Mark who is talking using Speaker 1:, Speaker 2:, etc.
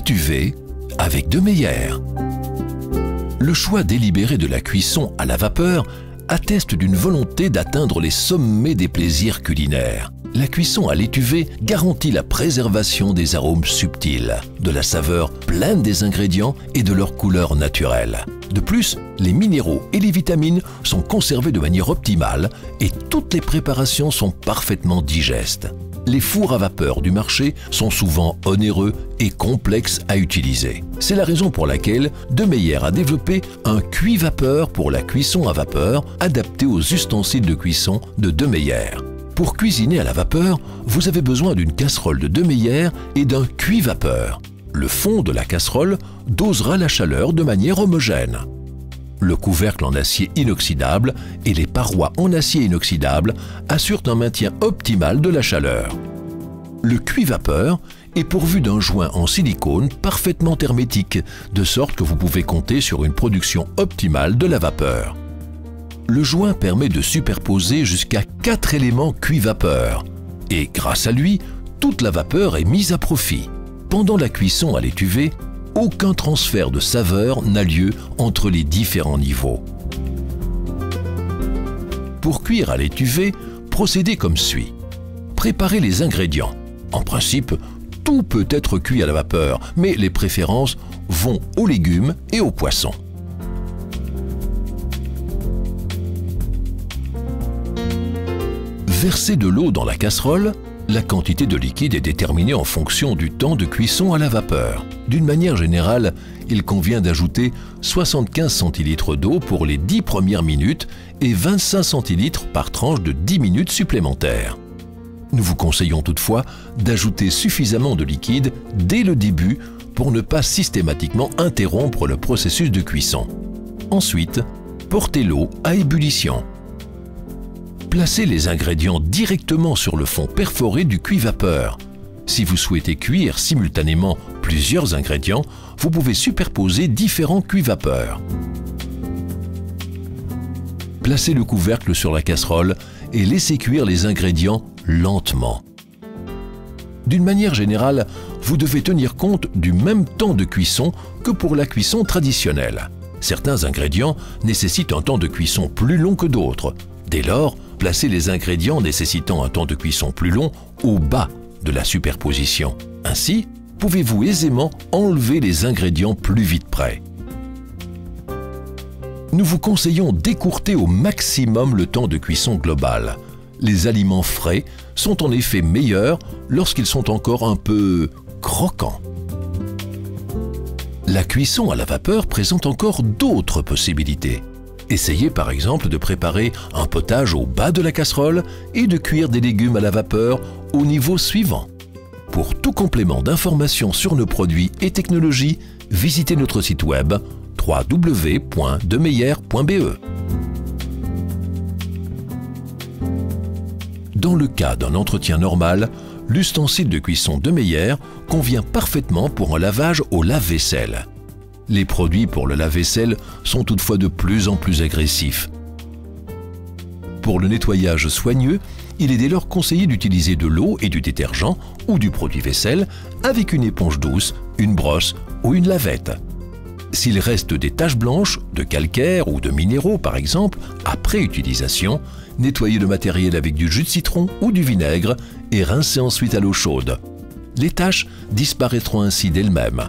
Speaker 1: l'étuvée avec De Meyer. Le choix délibéré de la cuisson à la vapeur atteste d'une volonté d'atteindre les sommets des plaisirs culinaires. La cuisson à l'étuvée garantit la préservation des arômes subtils, de la saveur pleine des ingrédients et de leur couleur naturelle. De plus, les minéraux et les vitamines sont conservés de manière optimale et toutes les préparations sont parfaitement digestes. Les fours à vapeur du marché sont souvent onéreux et complexes à utiliser. C'est la raison pour laquelle De Meyer a développé un cuit-vapeur pour la cuisson à vapeur adapté aux ustensiles de cuisson de De Meyer. Pour cuisiner à la vapeur, vous avez besoin d'une casserole de De Meyer et d'un cuit-vapeur. Le fond de la casserole dosera la chaleur de manière homogène. Le couvercle en acier inoxydable et les parois en acier inoxydable assurent un maintien optimal de la chaleur. Le cuit-vapeur est pourvu d'un joint en silicone parfaitement hermétique, de sorte que vous pouvez compter sur une production optimale de la vapeur. Le joint permet de superposer jusqu'à 4 éléments cuit-vapeur et grâce à lui, toute la vapeur est mise à profit. Pendant la cuisson à l'étuvée, aucun transfert de saveur n'a lieu entre les différents niveaux. Pour cuire à l'étuvée, procédez comme suit. Préparez les ingrédients. En principe, tout peut être cuit à la vapeur, mais les préférences vont aux légumes et aux poissons. Versez de l'eau dans la casserole. La quantité de liquide est déterminée en fonction du temps de cuisson à la vapeur. D'une manière générale, il convient d'ajouter 75 centilitres d'eau pour les 10 premières minutes et 25 centilitres par tranche de 10 minutes supplémentaires. Nous vous conseillons toutefois d'ajouter suffisamment de liquide dès le début pour ne pas systématiquement interrompre le processus de cuisson. Ensuite, portez l'eau à ébullition. Placez les ingrédients directement sur le fond perforé du cuit-vapeur. Si vous souhaitez cuire simultanément plusieurs ingrédients, vous pouvez superposer différents cuits-vapeurs. Placez le couvercle sur la casserole et laissez cuire les ingrédients lentement. D'une manière générale, vous devez tenir compte du même temps de cuisson que pour la cuisson traditionnelle. Certains ingrédients nécessitent un temps de cuisson plus long que d'autres. Dès lors, placez les ingrédients nécessitant un temps de cuisson plus long au bas de la superposition. Ainsi, pouvez-vous aisément enlever les ingrédients plus vite prêts. Nous vous conseillons d'écourter au maximum le temps de cuisson global. Les aliments frais sont en effet meilleurs lorsqu'ils sont encore un peu croquants. La cuisson à la vapeur présente encore d'autres possibilités. Essayez par exemple de préparer un potage au bas de la casserole et de cuire des légumes à la vapeur au niveau suivant. Pour tout complément d'informations sur nos produits et technologies, visitez notre site web www.demeyer.be. Dans le cas d'un entretien normal, l'ustensile de cuisson De Meyer convient parfaitement pour un lavage au lave-vaisselle. Les produits pour le lave-vaisselle sont toutefois de plus en plus agressifs. Pour le nettoyage soigneux, il est dès lors conseillé d'utiliser de l'eau et du détergent ou du produit vaisselle avec une éponge douce, une brosse ou une lavette. S'il reste des taches blanches, de calcaire ou de minéraux par exemple, après utilisation, nettoyez le matériel avec du jus de citron ou du vinaigre et rincez ensuite à l'eau chaude. Les taches disparaîtront ainsi d'elles-mêmes.